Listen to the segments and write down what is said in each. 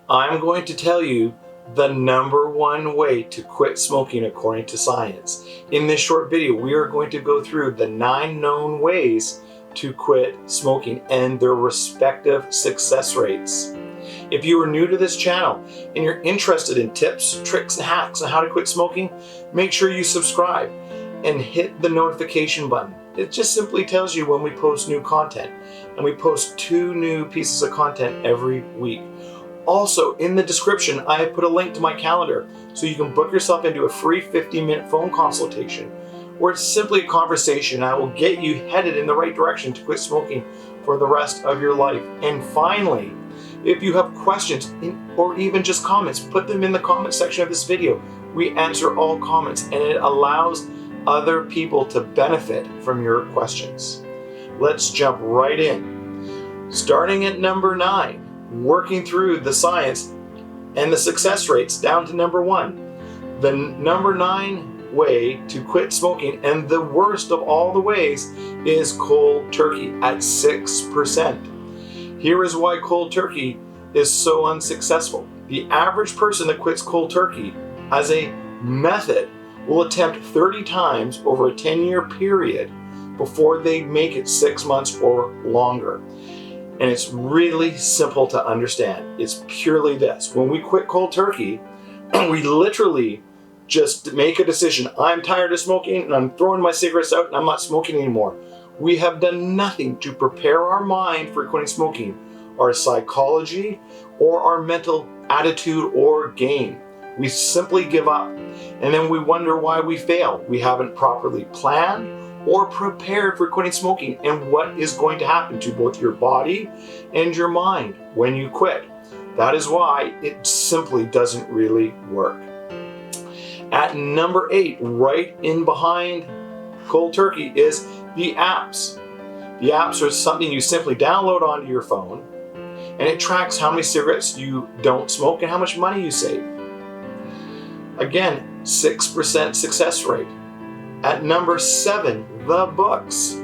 I'm going to tell you the #1 way to quit smoking according to science. In this short video, we are going to go through the 9 known ways to quit smoking and their respective success rates. If you are new to this channel and you're interested in tips, tricks, and hacks on how to quit smoking, make sure you subscribe and hit the notification button. It just simply tells you when we post new content, and we post 2 new pieces of content every week. Also, in the description, I have put a link to my calendar so you can book yourself into a free 15-minute phone consultation where it's simply a conversation. I will get you headed in the right direction to quit smoking for the rest of your life. And finally, if you have questions or even just comments, put them in the comment section of this video. We answer all comments and it allows other people to benefit from your questions. Let's jump right in. Starting at number 9. Working through the science and the success rates down to #1. The number 9 way to quit smoking, and the worst of all the ways, is cold turkey at 6%. Here is why cold turkey is so unsuccessful. The average person that quits cold turkey as a method will attempt 30 times over a 10-year period before they make it 6 months or longer. And it's really simple to understand. It's purely this. When we quit cold turkey, we literally just make a decision. I'm tired of smoking and I'm throwing my cigarettes out and I'm not smoking anymore. We have done nothing to prepare our mind for quitting smoking, our psychology, or our mental attitude or game. We simply give up, and then we wonder why we fail. We haven't properly planned or prepared for quitting smoking and what is going to happen to both your body and your mind when you quit. That is why it simply doesn't really work. At number 8, right in behind cold turkey, is the apps. The apps are something you simply download onto your phone, and it tracks how many cigarettes you don't smoke and how much money you save. Again, 6% success rate. At number 7, the books.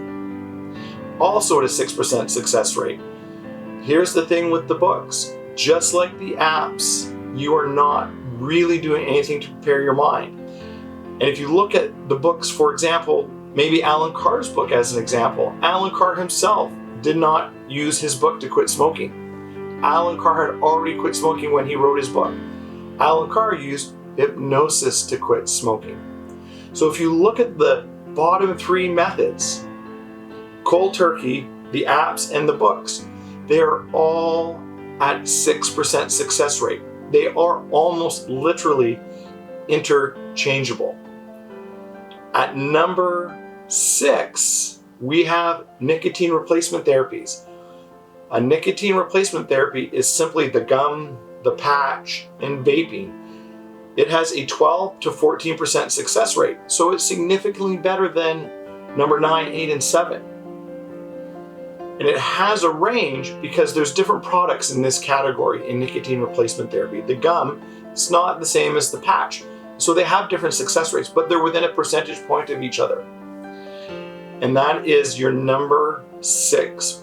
Also at a 6% success rate. Here's the thing with the books. Just like the apps, you are not really doing anything to prepare your mind. And if you look at the books, for example, maybe Alan Carr's book as an example. Alan Carr himself did not use his book to quit smoking. Alan Carr had already quit smoking when he wrote his book. Alan Carr used hypnosis to quit smoking. So if you look at the bottom 3 methods, cold turkey, the apps, and the books, they are all at 6% success rate. They are almost literally interchangeable. At number 6, we have nicotine replacement therapies. A nicotine replacement therapy is simply the gum, the patch, and vaping. It has a 12 to 14% success rate, so it's significantly better than number 9, 8, and 7. And it has a range because there's different products in this category in nicotine replacement therapy. The gum is not the same as the patch, so they have different success rates, but they're within a percentage point of each other. And that is your number 6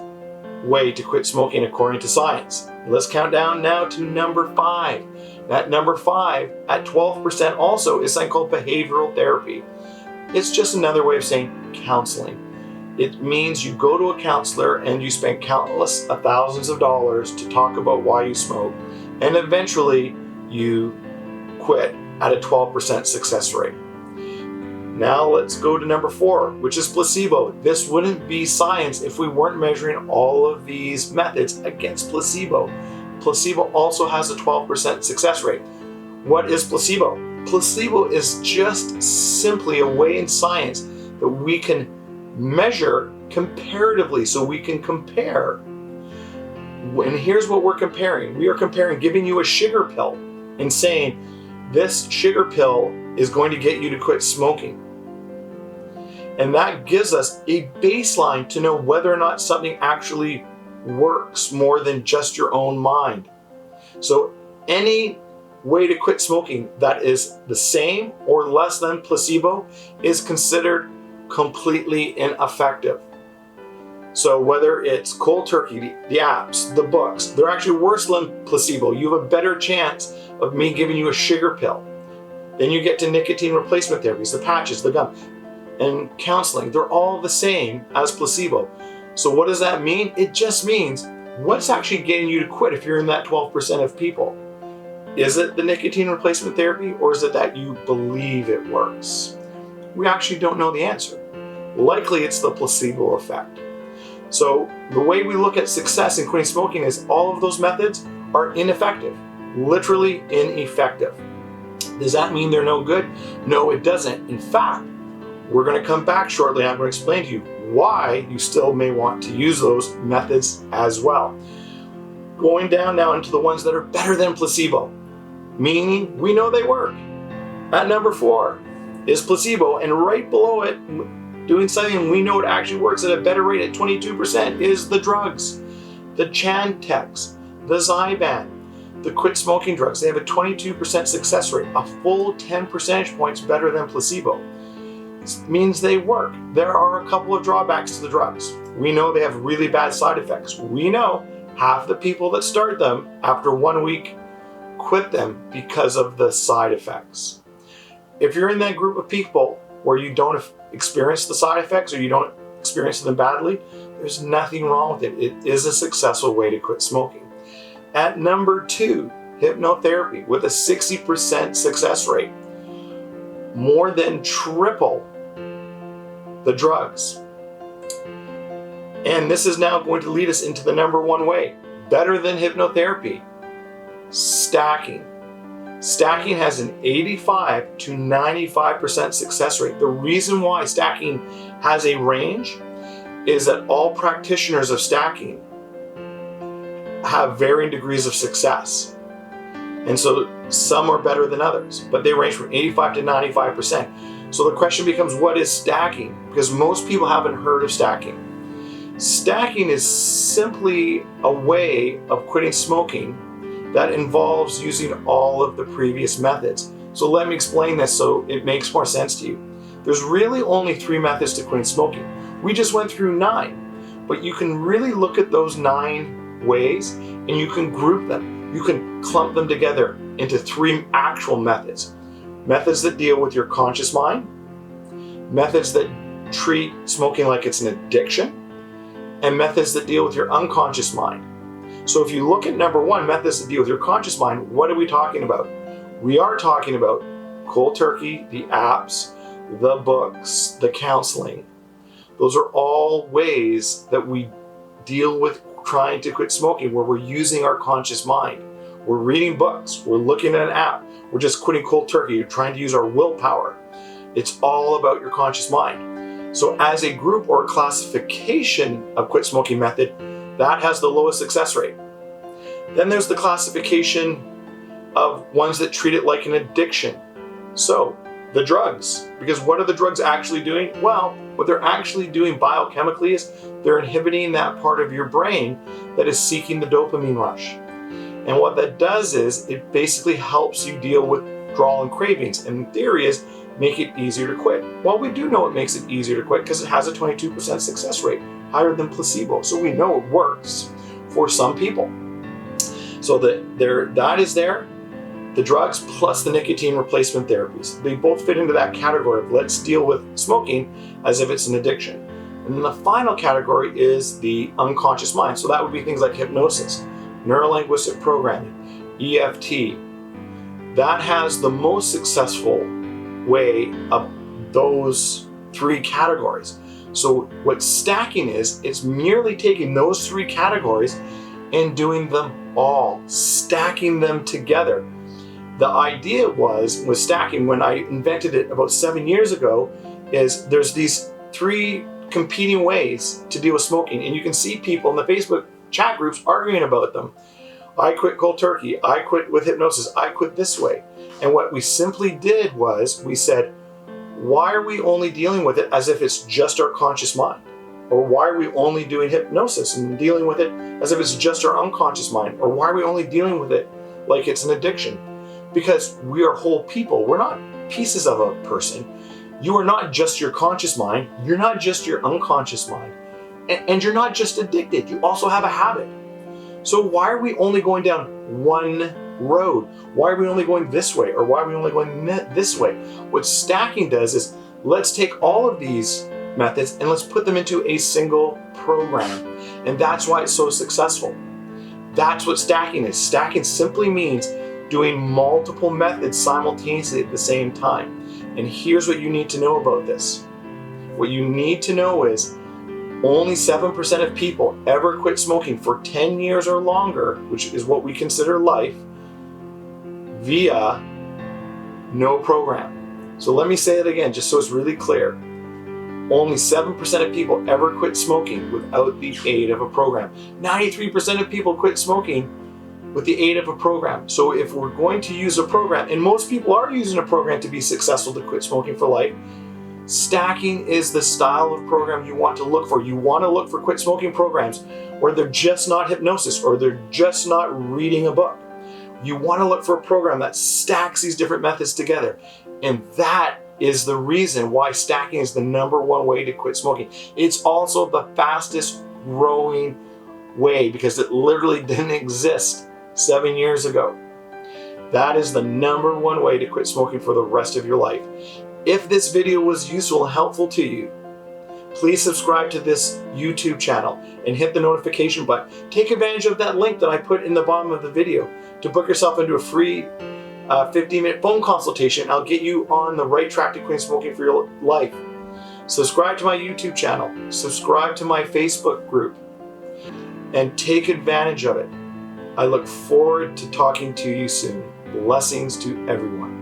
way to quit smoking according to science. Let's count down now to number 5. That number 5 at 12% also is something called behavioral therapy. It's just another way of saying counseling. It means you go to a counselor and you spend countless thousands of dollars to talk about why you smoke, and eventually you quit at a 12% success rate. Now let's go to number 4, which is placebo. This wouldn't be science if we weren't measuring all of these methods against placebo. Placebo also has a 12% success rate. What is placebo? Placebo is just simply a way in science that we can measure comparatively, so we can compare. And here's what we're comparing. We are comparing giving you a sugar pill and saying, this sugar pill is going to get you to quit smoking. And that gives us a baseline to know whether or not something actually works more than just your own mind. So any way to quit smoking that is the same or less than placebo is considered completely ineffective. So whether it's cold turkey, the apps, the books, they're actually worse than placebo. You have a better chance of me giving you a sugar pill. Then you get to nicotine replacement therapies, the patches, the gum, and counseling. They're all the same as placebo. So what does that mean? It just means what's actually getting you to quit if you're in that 12% of people. Is it the nicotine replacement therapy, or is it that you believe it works? We actually don't know the answer. Likely it's the placebo effect. So the way we look at success in quitting smoking is all of those methods are ineffective, literally ineffective. Does that mean they're no good? No, it doesn't. In fact, we're going to come back shortly. I'm going to explain to you why you still may want to use those methods as well. Going down now into the ones that are better than placebo, meaning we know they work. At number 4 is placebo, and right below it, doing something we know it actually works at a better rate at 22% is the drugs. The Chantix, the Zyban, the quit smoking drugs. They have a 22% success rate, a full 10 percentage points better than placebo. This means they work. There are a couple of drawbacks to the drugs. We know they have really bad side effects. We know half the people that start them after 1 week quit them because of the side effects. If you're in that group of people where you don't experience the side effects or you don't experience them badly, there's nothing wrong with it. It is a successful way to quit smoking. At number 2, hypnotherapy with a 60% success rate, more than triple the drugs. And this is now going to lead us into the number 1 way, better than hypnotherapy, stacking. Stacking has an 85 to 95% success rate. The reason why stacking has a range is that all practitioners of stacking have varying degrees of success. And so some are better than others, but they range from 85 to 95%. So the question becomes, what is stacking? Because most people haven't heard of stacking. Stacking is simply a way of quitting smoking that involves using all of the previous methods. So let me explain this so it makes more sense to you. There's really only 3 methods to quitting smoking. We just went through 9, but you can really look at those 9 ways and you can group them. You can clump them together into 3 actual methods. Methods that deal with your conscious mind, methods that treat smoking like it's an addiction, and methods that deal with your unconscious mind. So if you look at number 1, methods that deal with your conscious mind, what are we talking about? We are talking about cold turkey, the apps, the books, the counseling. Those are all ways that we deal with trying to quit smoking, where we're using our conscious mind. We're reading books, we're looking at an app, we're just quitting cold turkey, we're trying to use our willpower. It's all about your conscious mind. So as a group or classification of quit smoking method, that has the lowest success rate. Then there's the classification of ones that treat it like an addiction. So the drugs, because what are the drugs actually doing? Well, what they're actually doing biochemically is they're inhibiting that part of your brain that is seeking the dopamine rush. And what that does is it basically helps you deal with withdrawal and cravings. And the theory is make it easier to quit. Well, we do know it makes it easier to quit because it has a 22% success rate, higher than placebo. So we know it works for some people. So that is there. The drugs plus the nicotine replacement therapies. They both fit into that category of let's deal with smoking as if it's an addiction. And then the final category is the unconscious mind. So that would be things like hypnosis, neurolinguistic programming, EFT. That has the most successful way of those 3 categories. So what stacking is, it's merely taking those 3 categories and doing them all, stacking them together. The idea was, with stacking, when I invented it about 7 years ago, is there's these 3 competing ways to deal with smoking. And you can see people in the Facebook chat groups arguing about them. I quit cold turkey, I quit with hypnosis, I quit this way. And what we simply did was we said, why are we only dealing with it as if it's just our conscious mind? Or why are we only doing hypnosis and dealing with it as if it's just our unconscious mind? Or why are we only dealing with it like it's an addiction? Because we are whole people. We're not pieces of a person. You are not just your conscious mind. You're not just your unconscious mind. And you're not just addicted, you also have a habit. So why are we only going down one road? Why are we only going this way? Or why are we only going this way? What stacking does is, let's take all of these methods and let's put them into a single program. And that's why it's so successful. That's what stacking is. Stacking simply means doing multiple methods simultaneously at the same time. And here's what you need to know about this. What you need to know is only 7% of people ever quit smoking for 10 years or longer, which is what we consider life, via no program. So let me say it again, just so it's really clear. Only 7% of people ever quit smoking without the aid of a program. 93% of people quit smoking with the aid of a program. So if we're going to use a program, and most people are using a program to be successful to quit smoking for life, stacking is the style of program you want to look for. You want to look for quit smoking programs where they're just not hypnosis or they're just not reading a book. You want to look for a program that stacks these different methods together. And that is the reason why stacking is the #1 way to quit smoking. It's also the fastest growing way because it literally didn't exist 7 years ago. That is the #1 way to quit smoking for the rest of your life. If this video was useful and helpful to you, please subscribe to this YouTube channel and hit the notification button. Take advantage of that link that I put in the bottom of the video to book yourself into a free 15-minute phone consultation. I'll get you on the right track to quit smoking for your life. Subscribe to my YouTube channel. Subscribe to my Facebook group. And take advantage of it. I look forward to talking to you soon. Blessings to everyone.